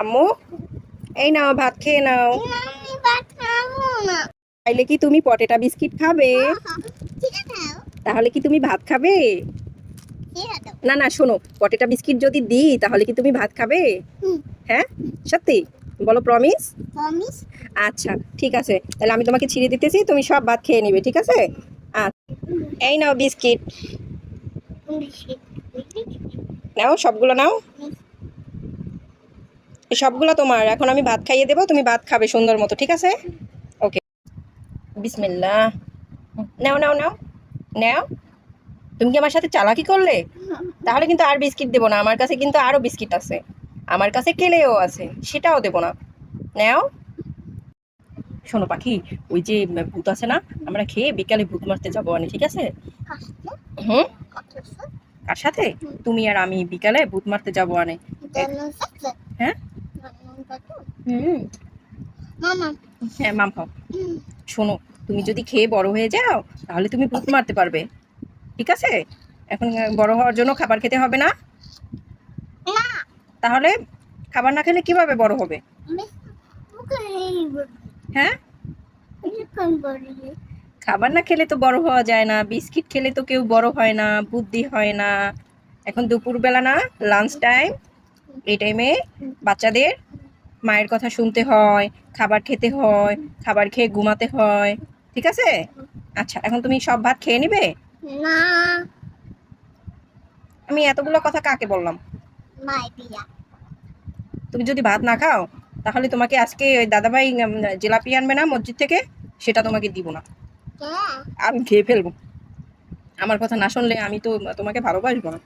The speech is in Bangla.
আম্মু, এই নাও ভাত খেয়ে নাও। আমি ভাত খাবো না। তাইলে কি তুমি পটেটা বিস্কিট খাবে? চিড়ে দাও, তাহলে কি তুমি ভাত খাবে? চিড়ে দাও। না না, শোনো, পটেটা বিস্কিট যদি দিই তাহলে কি তুমি ভাত খাবে? হুম, হ্যাঁ, সত্যি বলো, প্রমিস? প্রমিস। আচ্ছা, ঠিক আছে, তাহলে আমি তোমাকে ছিঁড়ে দিতেছি, তুমি সব ভাত খেয়ে নিবে, ঠিক আছে? আচ্ছা, এই নাও বিস্কিট। নাও, সবগুলো নাও। এই সবগুলো তোমার। এখন আমি ভাত খাইয়ে দেবো, তুমি ভাত খাবে সুন্দর মতো, ঠিক আছে? ওকে, বিসমিল্লাহ। নাও নাও নাও নাও। তুমি কি আমার সাথে চালাকি করলে? তাহলে কিন্তু আর বিস্কিট দেবো না, আমার কাছে কিন্তু আরো বিস্কিট আছে, আমার কাছে কেলেও আছে, সেটাও দেবো না। নাও। শোনো পাখি, ওই যে ভূত আছে না, আমরা খেয়ে বিকালে ভূত মারতে যাবো অনেক, ঠিক আছে? হুম। কার সাথে? তুমি আর আমি বিকালে ভূত মারতে যাবো অনেক। হ্যাঁ। হুম। হ্যাঁ, মাম খাও। শোনো, তুমি যদি খেয়ে বড় হয়ে যাও তাহলে তুমি ভূত মারতে পারবে, ঠিক আছে? এখন বড় হওয়ার জন্য খাবার খেতে হবে না। তাহলে খাবার না খেলে কিভাবে বড় হবে? হ্যাঁ, খাবার না খেলে তো বড় হওয়া যায় না, বিস্কিট খেলে তো কেউ বড় হয় না, বুদ্ধি হয় না। এখন দুপুরবেলা না, লাঞ্চ টাইম, এই টাইমে বাচ্চাদের মায়ের কথা শুনতে হয়, খাবার খেতে হয়, খাবার খেয়ে ঘুমাতে হয়, ঠিক আছে? আচ্ছা, এখন তুমি সব ভাত খেয়ে নিবে? না, আমি এতগুলো কথা কাকে বললাম? মাই বিয়া। তুমি যদি ভাত না খাও তাহলে তোমাকে আজকে ওই দাদাভাই জিলাপি আনবে না মসজিদ থেকে, সেটা তোমাকে দিব না, আমি খেয়ে ফেলবো। আমার কথা না শুনলে আমি তো তোমাকে ভালোবাসবো না।